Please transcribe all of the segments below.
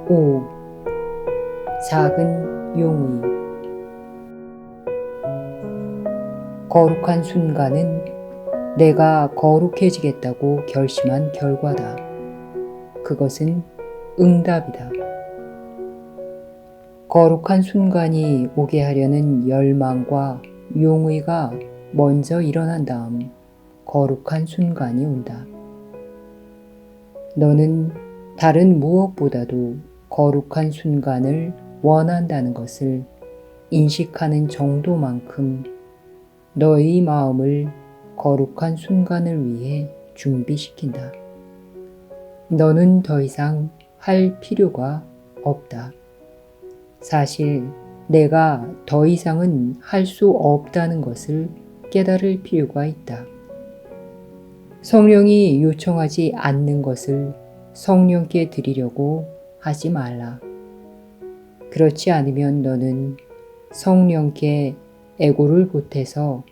5. 작은 용의. 거룩한 순간은 내가 거룩해지겠다고 결심한 결과다. 그것은 응답이다. 거룩한 순간이 오게 하려는 열망과 용의가 먼저 일어난 다음 거룩한 순간이 온다. 너는 다른 무엇보다도 거룩한 순간을 원한다는 것을 인식하는 정도만큼 너의 마음을 거룩한 순간을 위해 준비시킨다. 너는 더 이상 할 필요가 없다. 사실 내가 더 이상은 할 수 없다는 것을 깨달을 필요가 있다. 성령이 요청하지 않는 것을 성령께 드리려고 하지 말라. 그렇지 않으면 너는 성령께 애고를 보태서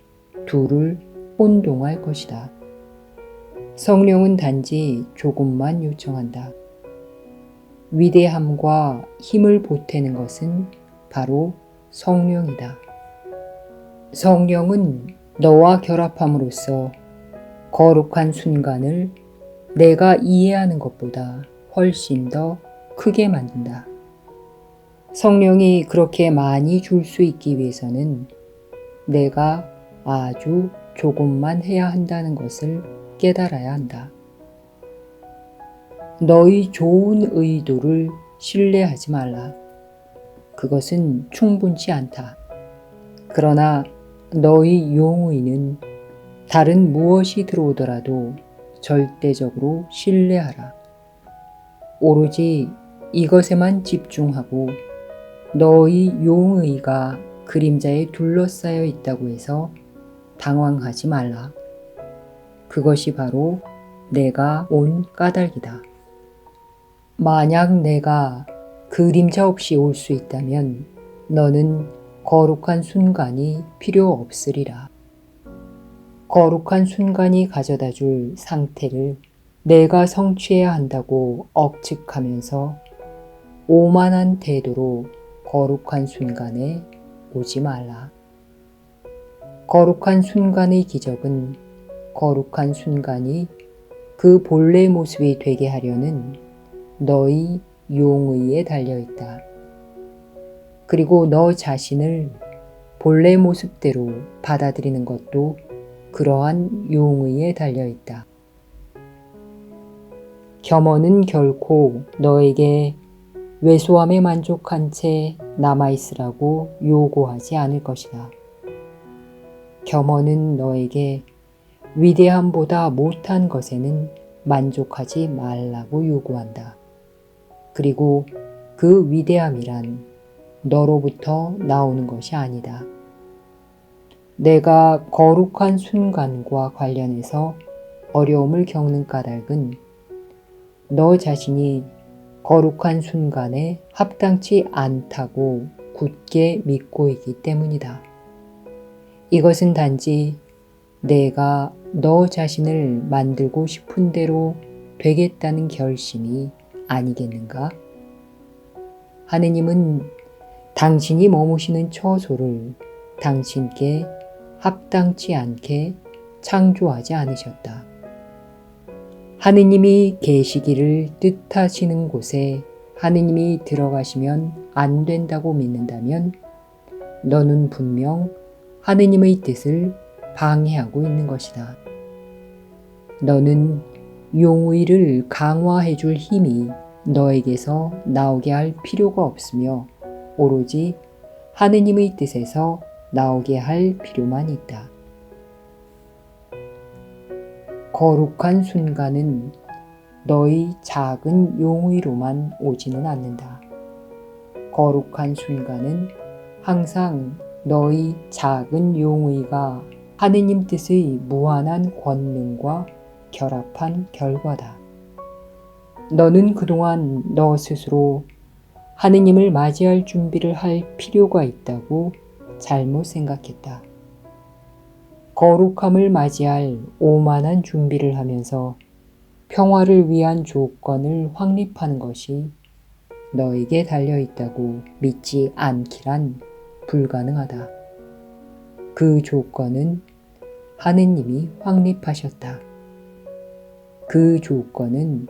둘을 혼동할 것이다. 성령은 단지 조금만 요청한다. 위대함과 힘을 보태는 것은 바로 성령이다. 성령은 너와 결합함으로써 거룩한 순간을 내가 이해하는 것보다 훨씬 더 크게 만든다. 성령이 그렇게 많이 줄 수 있기 위해서는 내가 아주 조금만 해야 한다는 것을 깨달아야 한다. 너의 좋은 의도를 신뢰하지 말라. 그것은 충분치 않다. 그러나 너의 용의는 다른 무엇이 들어오더라도 절대적으로 신뢰하라. 오로지 이것에만 집중하고 너의 용의가 그림자에 둘러싸여 있다고 해서 당황하지 말라. 그것이 바로 내가 온 까닭이다. 만약 내가 그림자 없이 올 수 있다면 너는 거룩한 순간이 필요 없으리라. 거룩한 순간이 가져다 줄 상태를 내가 성취해야 한다고 억측하면서 오만한 태도로 거룩한 순간에 오지 말라. 거룩한 순간의 기적은 거룩한 순간이 그 본래 모습이 되게 하려는 너의 용의에 달려있다. 그리고 너 자신을 본래 모습대로 받아들이는 것도 그러한 용의에 달려있다. 겸허는 결코 너에게 왜소함에 만족한 채 남아있으라고 요구하지 않을 것이다. 겸허는 너에게 위대함보다 못한 것에는 만족하지 말라고 요구한다. 그리고 그 위대함이란 너로부터 나오는 것이 아니다. 내가 거룩한 순간과 관련해서 어려움을 겪는 까닭은 너 자신이 거룩한 순간에 합당치 않다고 굳게 믿고 있기 때문이다. 이것은 단지 내가 너 자신을 만들고 싶은 대로 되겠다는 결심이 아니겠는가? 하느님은 당신이 머무시는 처소를 당신께 합당치 않게 창조하지 않으셨다. 하느님이 계시기를 뜻하시는 곳에 하느님이 들어가시면 안 된다고 믿는다면 너는 분명 하느님의 뜻을 방해하고 있는 것이다. 너는 용의를 강화해 줄 힘이 너에게서 나오게 할 필요가 없으며 오로지 하느님의 뜻에서 나오게 할 필요만 있다. 거룩한 순간은 너의 작은 용의로만 오지는 않는다. 거룩한 순간은 항상 너의 작은 용의가 하느님 뜻의 무한한 권능과 결합한 결과다. 너는 그동안 너 스스로 하느님을 맞이할 준비를 할 필요가 있다고 잘못 생각했다. 거룩함을 맞이할 오만한 준비를 하면서 평화를 위한 조건을 확립하는 것이 너에게 달려있다고 믿지 않기란 불가능하다. 그 조건은 하느님이 확립하셨다. 그 조건은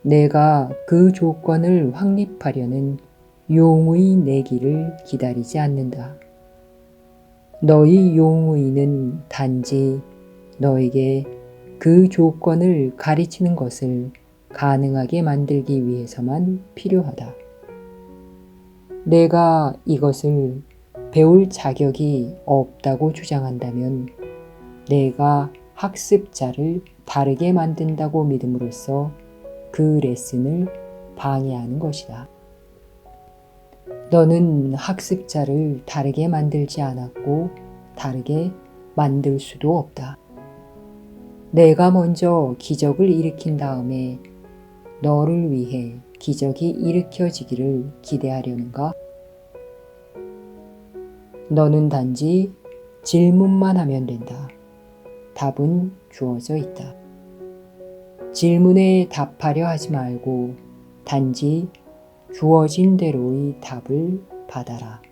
내가 그 조건을 확립하려는 용의 내기를 기다리지 않는다. 너희 용의는 단지 너에게 그 조건을 가르치는 것을 가능하게 만들기 위해서만 필요하다. 내가 이것을 배울 자격이 없다고 주장한다면 내가 학습자를 다르게 만든다고 믿음으로써 그 레슨을 방해하는 것이다. 너는 학습자를 다르게 만들지 않았고 다르게 만들 수도 없다. 내가 먼저 기적을 일으킨 다음에 너를 위해 기적이 일으켜지기를 기대하려는가? 너는 단지 질문만 하면 된다. 답은 주어져 있다. 질문에 답하려 하지 말고 단지 주어진 대로의 답을 받아라.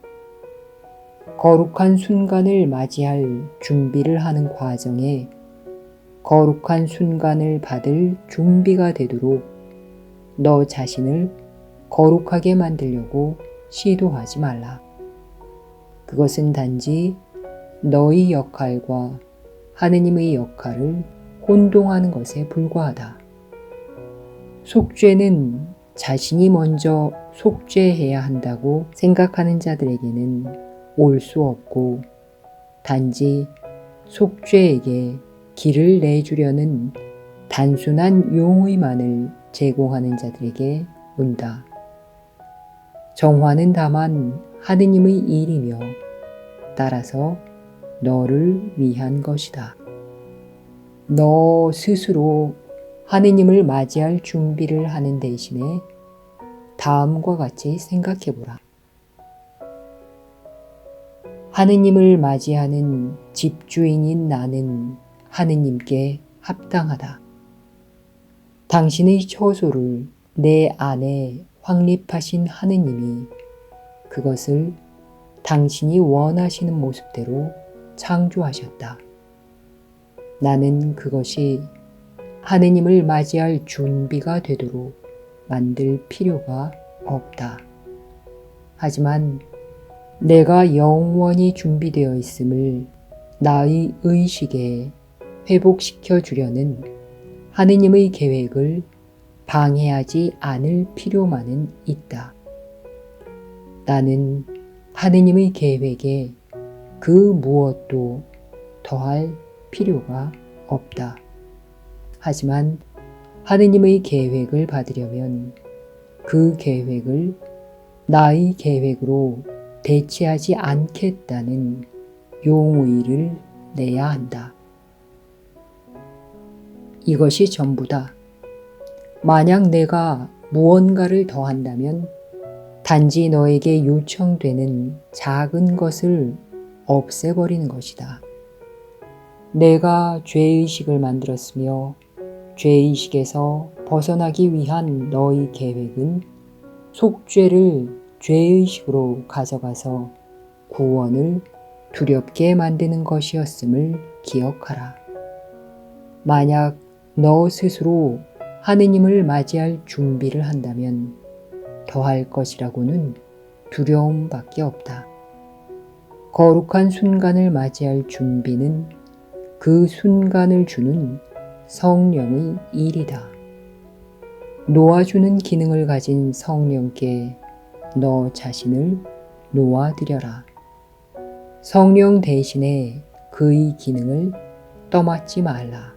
거룩한 순간을 맞이할 준비를 하는 과정에 거룩한 순간을 받을 준비가 되도록 너 자신을 거룩하게 만들려고 시도하지 말라. 그것은 단지 너의 역할과 하느님의 역할을 혼동하는 것에 불과하다. 속죄는 자신이 먼저 속죄해야 한다고 생각하는 자들에게는 올 수 없고 단지 속죄에게 길을 내주려는 단순한 용의만을 제공하는 자들에게 온다. 정화는 다만 하느님의 일이며 따라서 너를 위한 것이다. 너 스스로 하느님을 맞이할 준비를 하는 대신에 다음과 같이 생각해보라. 하느님을 맞이하는 집주인인 나는 하느님께 합당하다. 당신의 처소를 내 안에 확립하신 하느님이 그것을 당신이 원하시는 모습대로 창조하셨다. 나는 그것이 하느님을 맞이할 준비가 되도록 만들 필요가 없다. 하지만 내가 영원히 준비되어 있음을 나의 의식에 회복시켜 주려는 하느님의 계획을 방해하지 않을 필요만은 있다. 나는 하느님의 계획에 그 무엇도 더할 필요가 없다. 하지만 하느님의 계획을 받으려면 그 계획을 나의 계획으로 대체하지 않겠다는 용의를 내야 한다. 이것이 전부다. 만약 내가 무언가를 더한다면 단지 너에게 요청되는 작은 것을 없애버리는 것이다. 내가 죄의식을 만들었으며 죄의식에서 벗어나기 위한 너의 계획은 속죄를 죄의식으로 가져가서 구원을 두렵게 만드는 것이었음을 기억하라. 만약 너 스스로 하느님을 맞이할 준비를 한다면 더할 것이라고는 두려움밖에 없다. 거룩한 순간을 맞이할 준비는 그 순간을 주는 성령의 일이다. 놓아주는 기능을 가진 성령께 너 자신을 놓아드려라. 성령 대신에 그의 기능을 떠맡지 말라.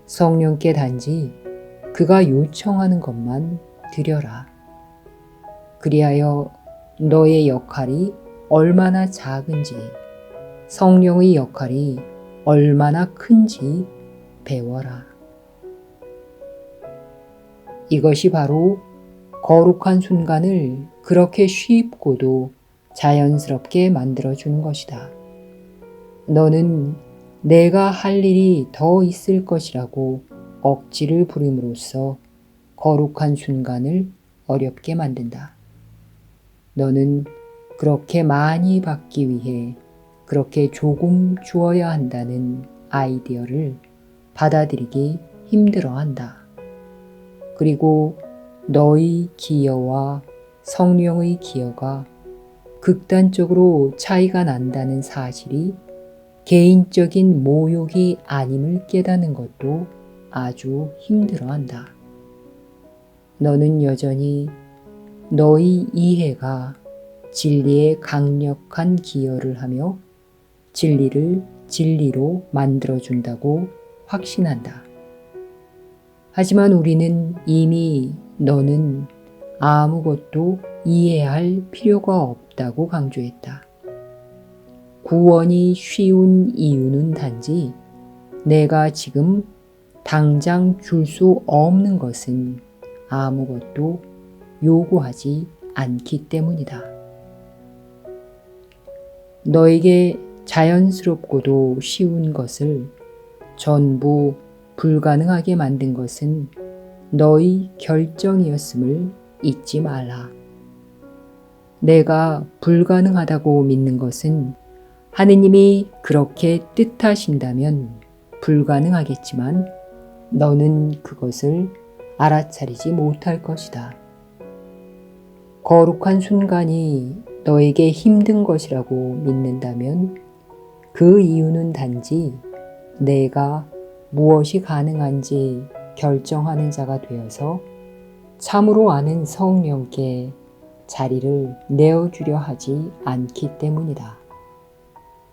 성령께 단지 그가 요청하는 것만 드려라. 그리하여 너의 역할이 얼마나 작은지, 성령의 역할이 얼마나 큰지 배워라. 이것이 바로 거룩한 순간을 그렇게 쉽고도 자연스럽게 만들어주는 것이다. 너는 내가 할 일이 더 있을 것이라고 억지를 부림으로써 거룩한 순간을 어렵게 만든다. 너는 그렇게 많이 받기 위해 그렇게 조금 주어야 한다는 아이디어를 받아들이기 힘들어한다. 그리고 너의 기여와 성령의 기여가 극단적으로 차이가 난다는 사실이 개인적인 모욕이 아님을 깨닫는 것도 아주 힘들어한다. 너는 여전히 너의 이해가 진리에 강력한 기여를 하며 진리를 진리로 만들어준다고 확신한다. 하지만 우리는 이미 너는 아무것도 이해할 필요가 없다고 강조했다. 구원이 쉬운 이유는 단지 내가 지금 당장 줄 수 없는 것은 아무것도 요구하지 않기 때문이다. 너에게 자연스럽고도 쉬운 것을 전부 불가능하게 만든 것은 너의 결정이었음을 잊지 말라. 내가 불가능하다고 믿는 것은 하느님이 그렇게 뜻하신다면 불가능하겠지만 너는 그것을 알아차리지 못할 것이다. 거룩한 순간이 너에게 힘든 것이라고 믿는다면 그 이유는 단지 내가 무엇이 가능한지 결정하는 자가 되어서 참으로 아는 성령께 자리를 내어주려 하지 않기 때문이다.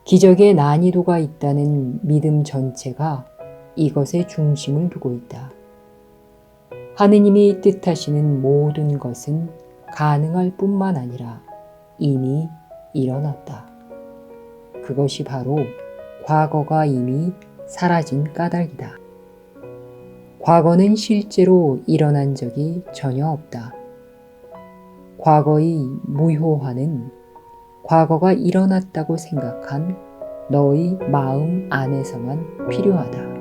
기적의 난이도가 있다는 믿음 전체가 이것에 중심을 두고 있다. 하느님이 뜻하시는 모든 것은 가능할 뿐만 아니라 이미 일어났다. 그것이 바로 과거가 이미 사라진 까닭이다. 과거는 실제로 일어난 적이 전혀 없다. 과거의 무효화는 과거가 일어났다고 생각한 너의 마음 안에서만 필요하다.